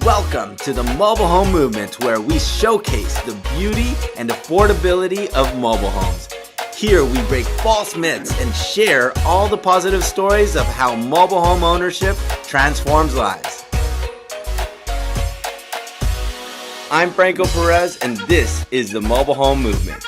Welcome to the mobile home movement, where we showcase the beauty and affordability of mobile homes. Here we break false myths and share all the positive stories of how mobile home ownership transforms lives. I'm Franco Perez, and this is the mobile home movement.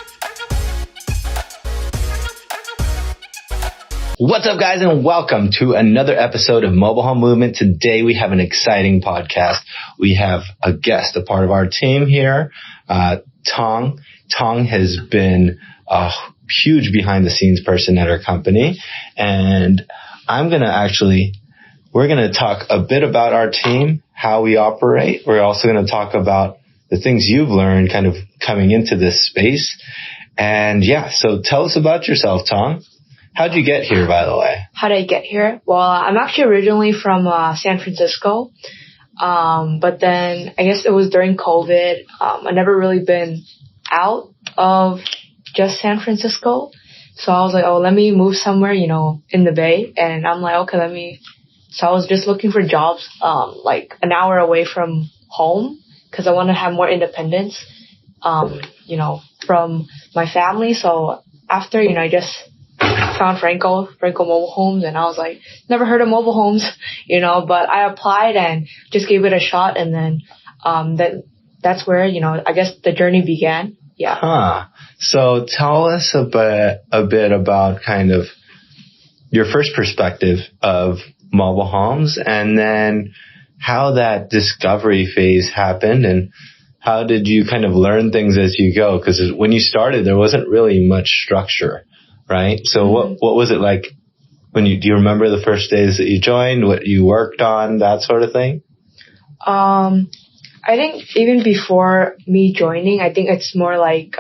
What's up, guys, and welcome to another episode of Mobile Home Movement. Today we have an exciting podcast. We have a guest, a part of our team here, Tong. Tong has been a huge behind-the-scenes person at our company, and we're going to talk a bit about our team, how we operate. We're also going to talk about the things you've learned kind of coming into this space. And so tell us about yourself, Tong. How'd you get here, by the way? How did I get here? Well, I'm actually originally from San Francisco. But then I guess it was during COVID. I never really been out of just San Francisco. So I was like, let me move somewhere, in the Bay. And I'm like, so I was just looking for jobs, like an hour away from home, because I want to have more independence, from my family. So after, I just found Franco Mobile Homes, and I was like, never heard of mobile homes, but I applied and just gave it a shot. And then, that's where, I guess the journey began. Yeah. So tell us a bit about kind of your first perspective of mobile homes, and then how that discovery phase happened, and how did you kind of learn things as you go? Because when you started, there wasn't really much structure, right? So what was it like do you remember the first days that you joined, what you worked on, that sort of thing? I think even before me joining, I think it's more like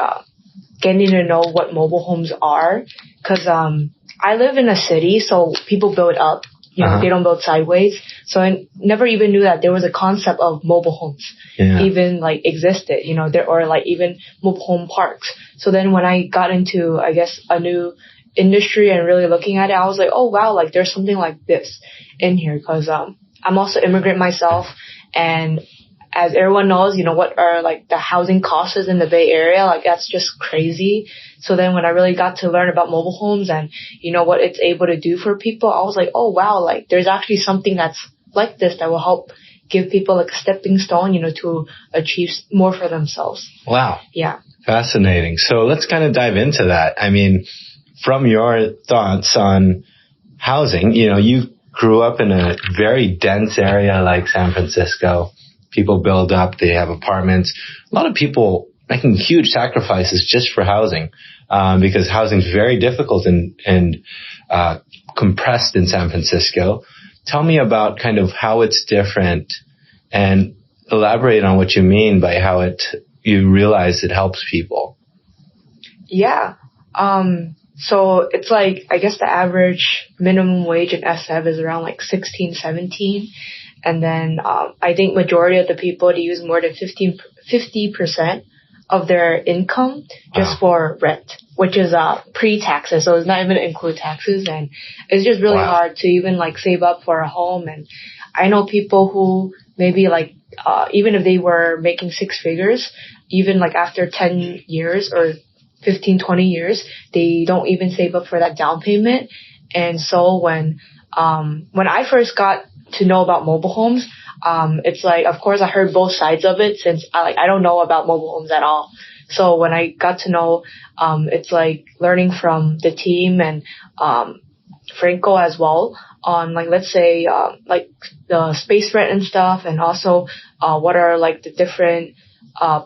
getting to know what mobile homes are. Because I live in a city, so people build up. They don't build sideways. So I never even knew that there was a concept of mobile homes even existed, or even mobile home parks. So then when I got into, I guess, a new industry and really looking at it, I was like, oh wow, there's something like this in here. Cause, I'm also immigrant myself, and as everyone knows, what are the housing costs in the Bay Area, that's just crazy. So then when I really got to learn about mobile homes and, what it's able to do for people, I was like, oh wow, there's actually something that's like this that will help give people a stepping stone, to achieve more for themselves. Wow. Yeah. Fascinating. So let's kind of dive into that. I mean, from your thoughts on housing, you grew up in a very dense area like San Francisco. People build up, they have apartments. A lot of people making huge sacrifices just for housing, because housing is very difficult and compressed in San Francisco. Tell me about kind of how it's different, and elaborate on what you mean by how you realize it helps people. Yeah. So it's I guess the average minimum wage in SF is around 16, 17. And then I think majority of the people, they use more than 50% of their income just for rent, which is pre-taxes. So it's not even include taxes. And it's just really hard to even save up for a home. And I know people who maybe even if they were making six figures, even after 10 years or 15, 20 years, they don't even save up for that down payment. And so when I first got to know about mobile homes, it's of course I heard both sides of it, since I don't know about mobile homes at all. So when I got to know, it's learning from the team and Franco as well on let's say the space rent and stuff, and also what are the different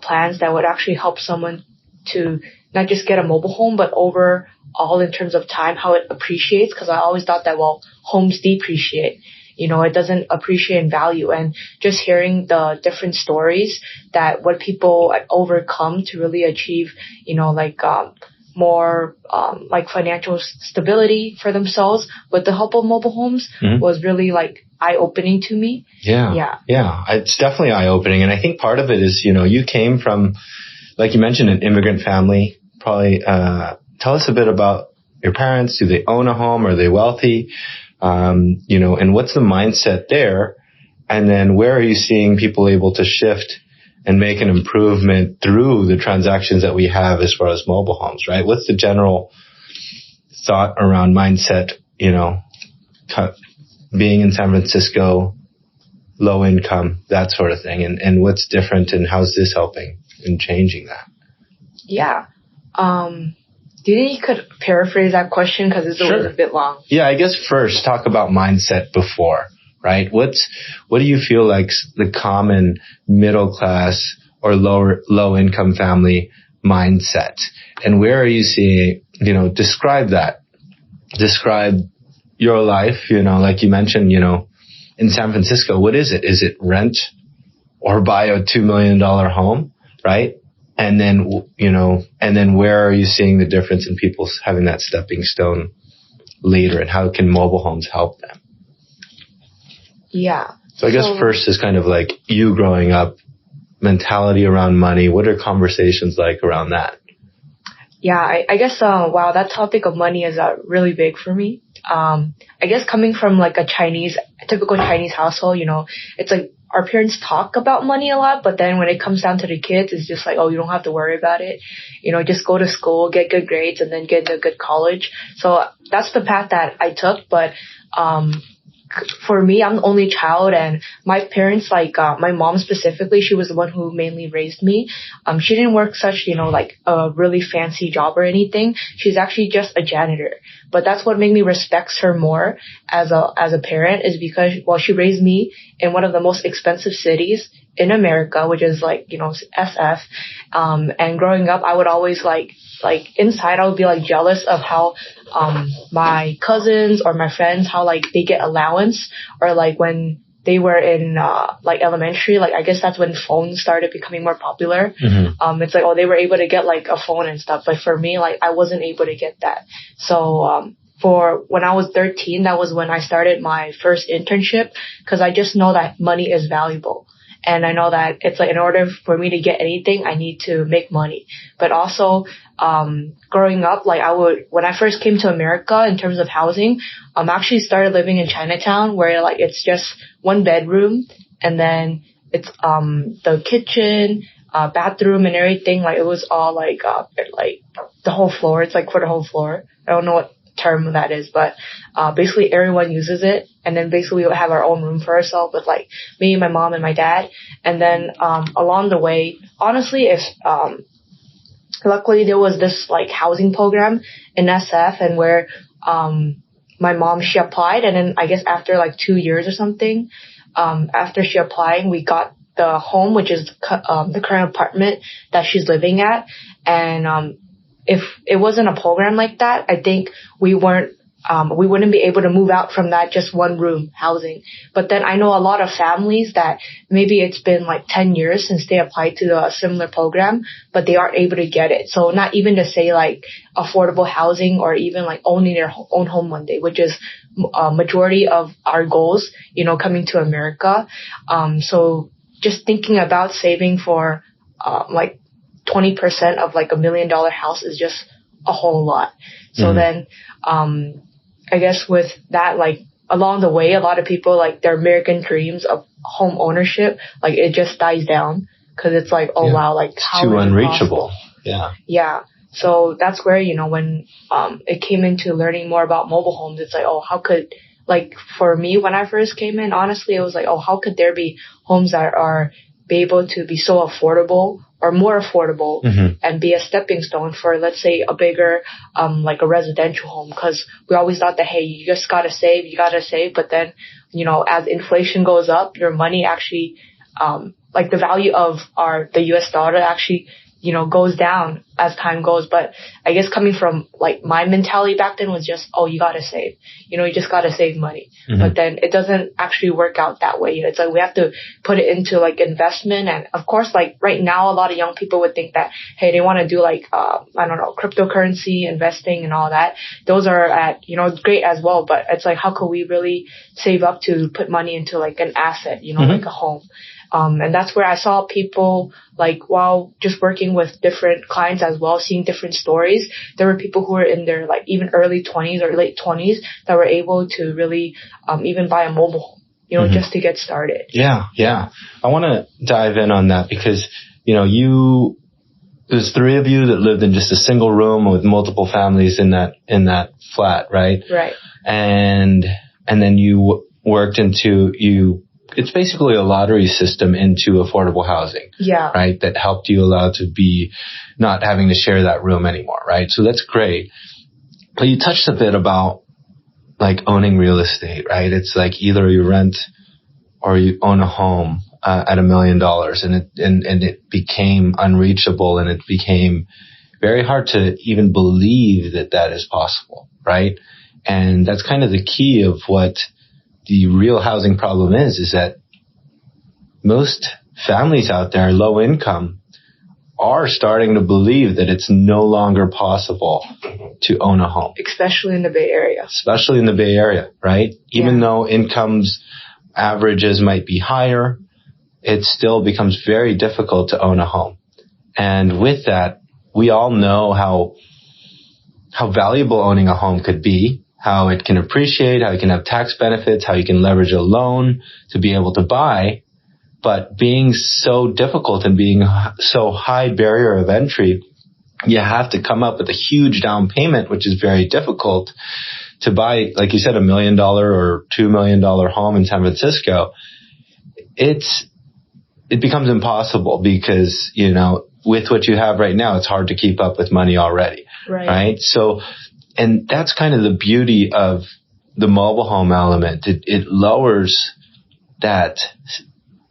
plans that would actually help someone to not just get a mobile home, but overall in terms of time, how it appreciates. Because I always thought that homes depreciate. It doesn't appreciate in value. And just hearing the different stories that what people overcome to really achieve, more financial stability for themselves with the help of mobile homes was really eye-opening to me. Yeah. It's definitely eye-opening. And I think part of it is, you came from, like you mentioned, an immigrant family. Probably tell us a bit about your parents. Do they own a home? Are they wealthy? And what's the mindset there And then where are you seeing people able to shift and make an improvement through the transactions that we have as far as mobile homes, right? What's the general thought around mindset, being in San Francisco, low income, that sort of thing, and what's different and how's this helping in changing that? Yeah. Do you think you could paraphrase that question because it's a bit long? Yeah, I guess first talk about mindset before, right? What do you feel like the common middle class or low income family mindset, and where are you seeing, describe that. Describe your life, like you mentioned, in San Francisco, what is it? Is it rent or buy a $2 million home, right? And then where are you seeing the difference in people having that stepping stone later, and how can mobile homes help them? Yeah. So I guess first is kind of like you growing up, mentality around money. What are conversations like around that? Yeah, I guess, wow, that topic of money is really big for me. I guess coming from like a typical Chinese household, it's like our parents talk about money a lot, but then when it comes down to the kids, it's just like, oh, you don't have to worry about it. Just go to school, get good grades, and then get into a good college. So that's the path that I took. But for me, I'm the only child, and my parents, like my mom specifically, she was the one who mainly raised me. She didn't work such, like a really fancy job or anything. She's actually just a janitor. But that's what made me respect her more as a parent, is because, well, she raised me in one of the most expensive cities in America, which is like, SF. And growing up, I would always like inside, I would be like jealous of how my cousins or my friends, how like they get allowance, or like when they were in like elementary, like I guess that's when phones started becoming more popular. Mm-hmm. It's like, oh, they were able to get like a phone and stuff, but for me, like I wasn't able to get that. So for when I was 13, that was when I started my first internship, because I just know that money is valuable. And I know that it's like in order for me to get anything, I need to make money. But also, growing up, like when I first came to America in terms of housing, actually started living in Chinatown, where like it's just one bedroom, and then it's the kitchen, bathroom and everything. Like it was all like the whole floor. It's like for the whole floor. I don't know what term that is, but basically everyone uses it, and then basically we have our own room for ourselves with like me, my mom, and my dad. And then along the way, honestly, if luckily there was this like housing program in SF, and where my mom, she applied, and then I guess after like 2 years or something, after she applied, we got the home, which is the current apartment that she's living at. And if it wasn't a program like that, I think we wouldn't be able to move out from that just one room housing. But then I know a lot of families that maybe it's been like 10 years since they applied to a similar program, but they aren't able to get it. So not even to say like affordable housing or even like owning their own home one day, which is majority of our goals, coming to America. So just thinking about saving for like 20% of like $1 million house is just a whole lot. So then, I guess with that, like along the way, a lot of people, like their American dreams of home ownership, like it just dies down, because it's like, oh wow, like it's how too unreachable. Possible? Yeah. So that's where, when it came into learning more about mobile homes, it's like, oh, how could, like for me when I first came in, honestly, it was like, oh, how could there be homes that are be able to be so affordable or more affordable, and be a stepping stone for, let's say, a bigger, like a residential home. Because we always thought that, hey, you just gotta save. But then, as inflation goes up, your money actually, like the value of the US dollar actually, goes down as time goes. But I guess coming from like my mentality back then was just, oh, you gotta save. You just gotta save money. But then it doesn't actually work out that way. It's like we have to put it into like investment. And of course, like right now, a lot of young people would think that, hey, they want to do like, I don't know, cryptocurrency investing and all that. Those are great as well. But it's like, how could we really save up to put money into like an asset, like a home? And that's where I saw people, like, while just working with different clients as well, seeing different stories. There were people who were in their, like, even early 20s or late 20s that were able to really even buy a mobile home. just to get started. Yeah. I want to dive in on that because, there's 3 of you that lived in just a single room with multiple families in that flat, right? Right. And then you worked it's basically a lottery system into affordable housing. Yeah. Right? That helped you allow to be not having to share that room anymore, right? So that's great. But you touched a bit about like owning real estate, right? It's like either you rent or you own a home at $1 million, and it became unreachable, and it became very hard to even believe that is possible, right? And that's kind of the key of what the real housing problem is that most families out there, low income, are starting to believe that it's no longer possible to own a home. Especially in the Bay Area, right? Even though incomes averages might be higher, it still becomes very difficult to own a home. And with that, we all know how valuable owning a home could be, how it can appreciate, how you can have tax benefits, how you can leverage a loan to be able to buy. But being so difficult and being so high barrier of entry, you have to come up with a huge down payment, which is very difficult to buy, like you said, $1 million or $2 million home in San Francisco. It becomes impossible because, with what you have right now, it's hard to keep up with money already. Right? So, and that's kind of the beauty of the mobile home element. It lowers that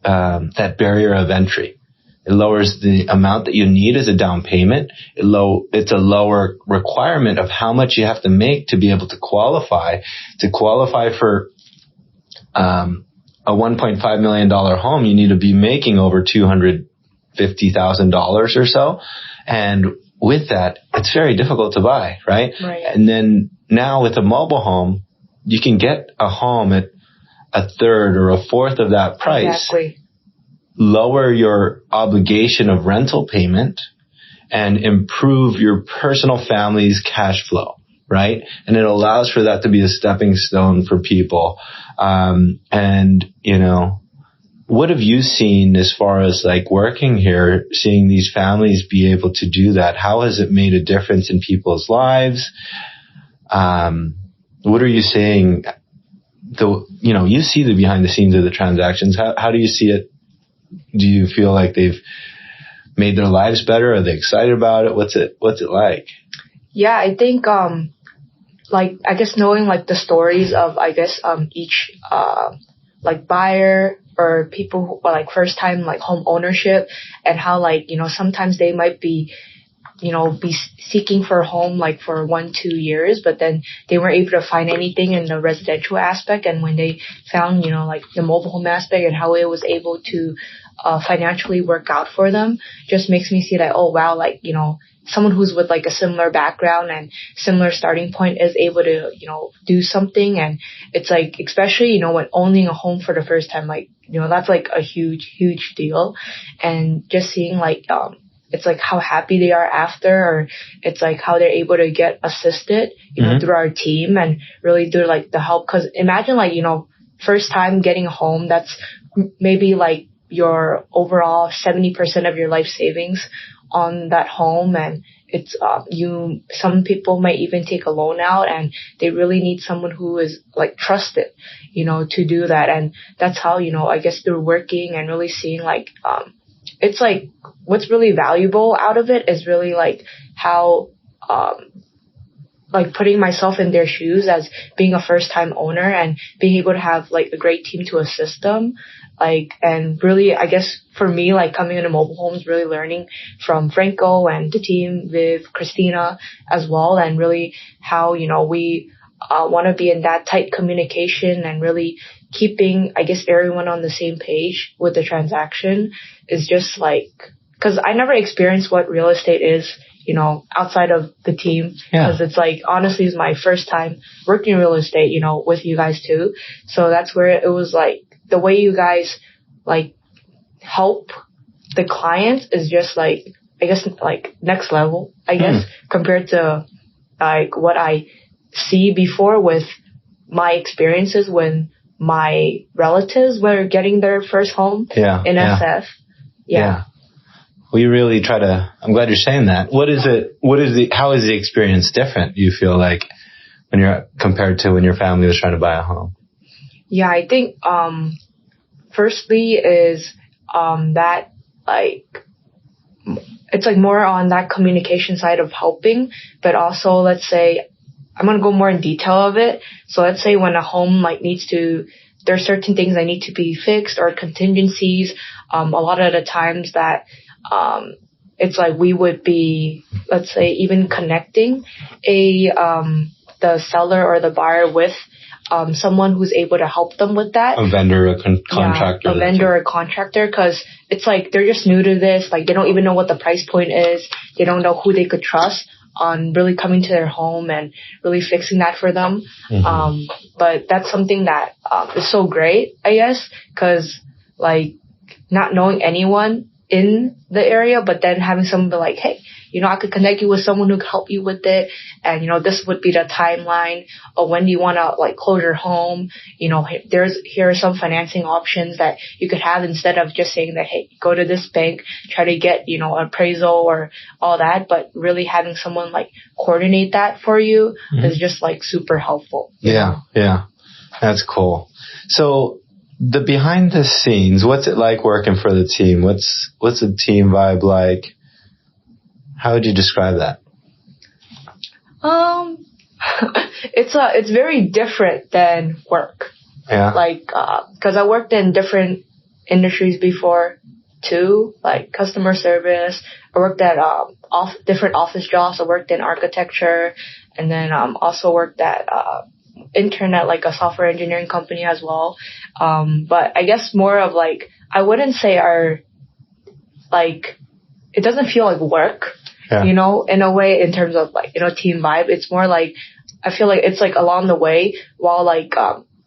barrier of entry. It lowers the amount that you need as a down payment. It's a lower requirement of how much you have to make to be able to qualify. To qualify for a $1.5 million home, you need to be making over $250,000 or so. And with that, it's very difficult to buy, right? And then now with a mobile home, you can get a home at a third or a fourth of that price. Exactly. Lower your obligation of rental payment and improve your personal family's cash flow, right? And it allows for that to be a stepping stone for people. What have you seen as far as like working here, seeing these families be able to do that? How has it made a difference in people's lives? What are you seeing? You see the behind the scenes of the transactions. How do you see it? Do you feel like they've made their lives better? Are they excited about it? What's it like? Yeah, I think, I guess knowing like the stories of, each, buyer or people who are like first time like home ownership, and how sometimes they might be seeking for a home like for 1-2 years, but then they weren't able to find anything in the residential aspect. And when they found, the mobile home aspect and how it was able to financially work out for them, just makes me see that, oh wow, someone who's with like a similar background and similar starting point is able to, do something. And it's like, especially, when owning a home for the first time, that's like a huge, huge deal. And just seeing it's like how happy they are after, or it's like how they're able to get assisted, through our team and really do like the help. Cause imagine first time getting a home, that's maybe like your overall 70% of your life savings on that home. And it's, some people might even take a loan out, and they really need someone who is like trusted, to do that. And that's how, I guess through working and really seeing it's like what's really valuable out of it is really like how, putting myself in their shoes as being a first time owner and being able to have like a great team to assist them. And really, I guess for me, coming into mobile homes, really learning from Franco and the team with Christina as well. And really how, we want to be in that tight communication and really keeping, I guess, everyone on the same page with the transaction is just because I never experienced what real estate is, outside of the team. Because it's honestly, it's my first time working real estate, with you guys too. So that's where it was the way you guys help the clients is just I guess next level, I guess, compared to what I see before with my experiences when my relatives were getting their first home in SF. Yeah. We really try to, I'm glad you're saying that. How is the experience different, you feel like, when you're compared to when your family was trying to buy a home? Yeah, I think, firstly is, that like, it's like more on that communication side of helping, but also let's say, I'm going to go more in detail of it. So let's say when a home like there are certain things that need to be fixed or contingencies. A lot of the times that, it's like we would be, let's say, even connecting the seller or the buyer with, someone who's able to help them with that. A vendor, a contractor. Yeah, a vendor or a contractor, cause it's like they're just new to this. Like they don't even know what the price point is. They don't know who they could trust on really coming to their home and really fixing that for them. Mm-hmm. But that's something that is so great, I guess, because like not knowing anyone in the area, but then having someone be like, hey, I could connect you with someone who could help you with it. And, this would be the timeline of when do you want to like close your home. Here are some financing options that you could have instead of just saying that, hey, go to this bank, try to get, appraisal or all that. But really having someone like coordinate that for you is just like super helpful. Yeah. That's cool. So the behind the scenes, what's it like working for the team? What's the team vibe like? How would you describe that? It's very different than work. Yeah. Like, cause I worked in different industries before too, like customer service. I worked at, different office jobs. I worked in architecture and then, also worked at, internet, like a software engineering company as well. But I guess more of like, I wouldn't say it doesn't feel like work. Yeah. In a way, in terms of like, team vibe. It's more like, I feel like it's like along the way while like,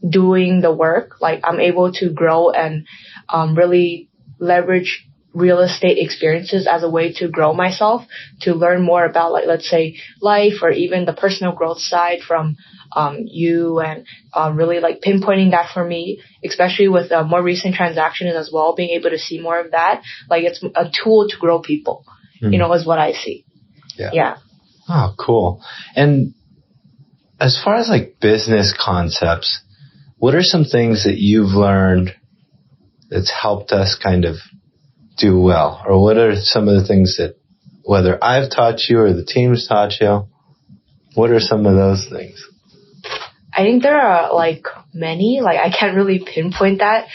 doing the work, like I'm able to grow and, really leverage real estate experiences as a way to grow myself, to learn more about like, let's say life or even the personal growth side from, you and, really like pinpointing that for me, especially with more recent transactions as well, being able to see more of that. Like it's a tool to grow people. Is what I see. Yeah. Oh, cool. And as far as like business concepts, what are some things that you've learned that's helped us kind of do well? Or what are some of the things that, whether I've taught you or the team's taught you, what are some of those things? I think there are like many, like I can't really pinpoint that,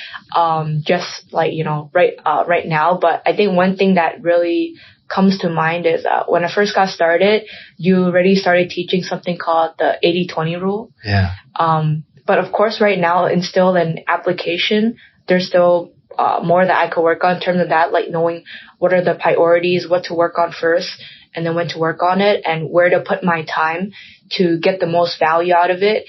just like, right now. But I think one thing that really comes to mind is when I first got started, you already started teaching something called the 80-20 rule. Yeah. But of course, right now, still in application, there's still more that I could work on in terms of that, like knowing what are the priorities, what to work on first, and then when to work on it, and where to put my time to get the most value out of it.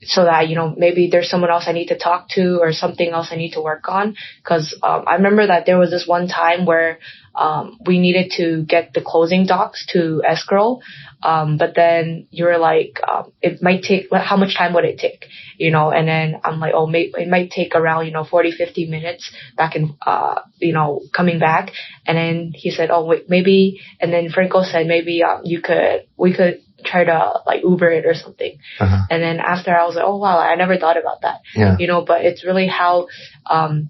So that, maybe there's someone else I need to talk to or something else I need to work on. Cause, I remember that there was this one time where, we needed to get the closing docs to escrow. But then you were like, it might take, how much time would it take? And then I'm like, it might take around, 40, 50 minutes back in, coming back. And then he said, wait, maybe, and then Franco said, maybe, we could try to like Uber it or something. Uh-huh. And then after I was like, oh wow, I never thought about that. Yeah. But it's really how,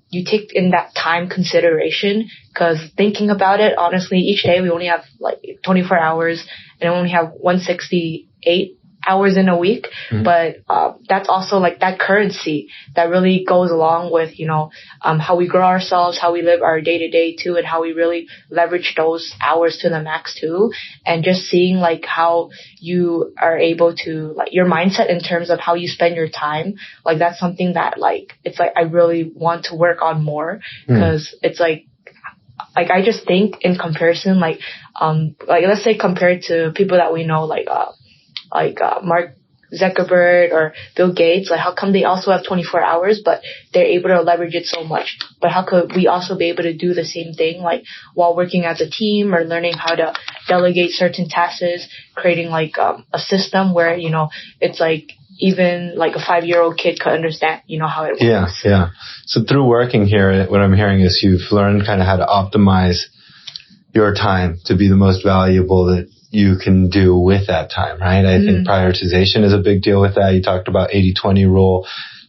you take in that time consideration, because thinking about it, honestly, each day we only have like 24 hours and we only have 168 hours in a week. Mm-hmm. But, that's also like that currency that really goes along with, how we grow ourselves, how we live our day to day too, and how we really leverage those hours to the max too. And just seeing like how you are able to, like your mindset in terms of how you spend your time, like that's something that like, it's like I really want to work on more, because it's like I just think in comparison, like let's say compared to people that we know, like Mark Zuckerberg or Bill Gates, like how come they also have 24 hours, but they're able to leverage it so much? But how could we also be able to do the same thing, like while working as a team or learning how to delegate certain tasks, creating like a system where, it's like even like a 5-year-old kid could understand, how it works. Yeah. So through working here, what I'm hearing is you've learned kind of how to optimize your time to be the most valuable that you can do with that time, right? I think prioritization is a big deal with that. You talked about 80-20 rule.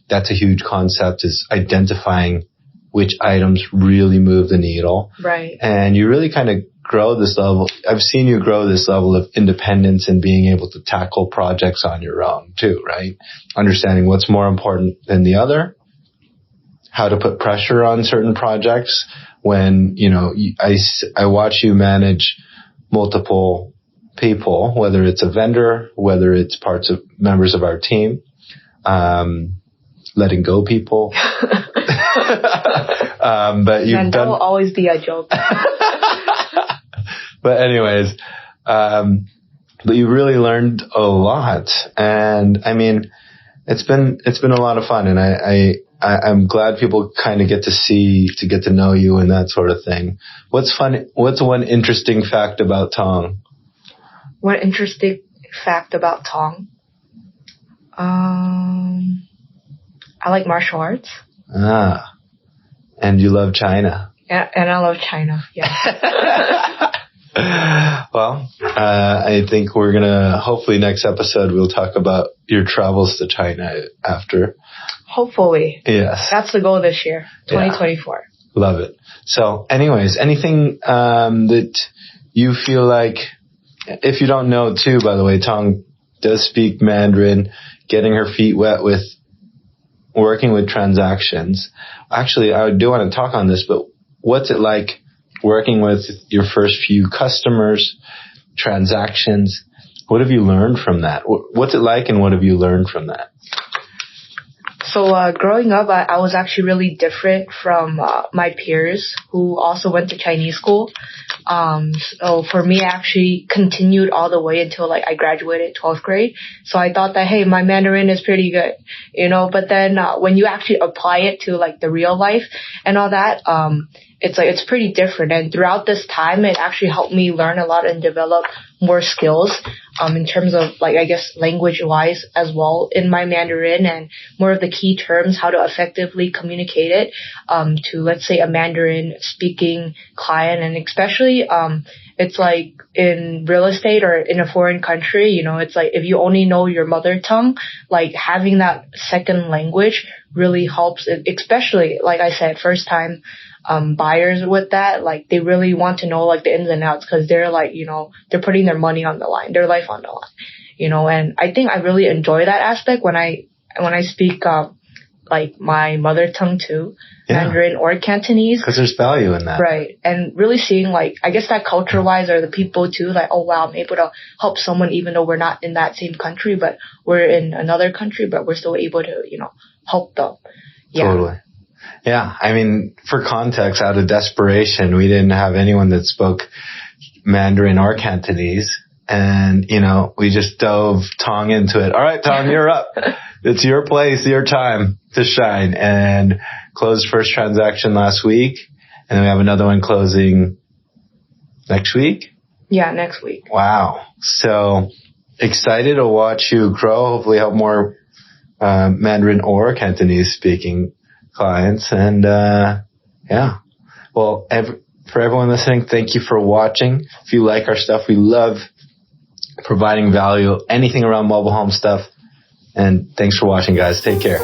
That's a huge concept, is identifying which items really move the needle. Right. And you really kind of grow this level. I've seen you grow this level of independence and being able to tackle projects on your own too, right? Understanding what's more important than the other, how to put pressure on certain projects when, I watch you manage multiple people, whether it's a vendor, whether it's members of our team, letting go people. But you've that will always be a joke. But anyways, but you really learned a lot, and I mean, it's been a lot of fun, and I'm glad people kind of get to know you and that sort of thing. What's one interesting fact about Tong? One interesting fact about Tong? I like martial arts. And you love China. Yeah, and I love China. Yeah. Well, I think we're gonna, hopefully next episode we'll talk about your travels to China after. Hopefully. Yes. That's the goal this year, 2024. Yeah. Love it. So anyways, anything that you feel like, if you don't know too, by the way, Tong does speak Mandarin, getting her feet wet with working with transactions. Actually, I do want to talk on this, but what's it like working with your first few customers, transactions? What have you learned from that? What's it like, and what have you learned from that? So growing up, I was actually really different from my peers who also went to Chinese school. So for me, I actually continued all the way until I graduated 12th grade. So I thought that, hey, my Mandarin is pretty good, but then when you actually apply it to the real life and all that, it's pretty different. And throughout this time, it actually helped me learn a lot and develop more skills in terms of I guess language wise as well in my Mandarin, and more of the key terms, how to effectively communicate it to, let's say, a Mandarin speaking client. And especially it's in real estate or in a foreign country, it's if you only know your mother tongue, having that second language really helps, especially I said, first time buyers with that. They really want to know the ins and outs, because they're they're putting their money on the line, their life on the line, and I think I really enjoy that aspect when I speak my mother tongue too, Mandarin or Cantonese, because there's value in that, right? And really seeing I guess that culture wise, or the people too, oh wow, I'm able to help someone even though we're not in that same country, but we're in another country, but we're still able to help them. Yeah. Totally. Yeah, I mean, for context, out of desperation, we didn't have anyone that spoke Mandarin or Cantonese, and we just dove Tong into it. All right, Tong, you're up. It's your place, your time to shine. And closed first transaction last week, and then we have another one closing next week. Yeah, next week. Wow. So excited to watch you grow. Hopefully, help more Mandarin or Cantonese speaking clients. And well, for everyone listening, thank you for watching. If you like our stuff, we love providing value, anything around mobile home stuff. And thanks for watching, guys. Take care.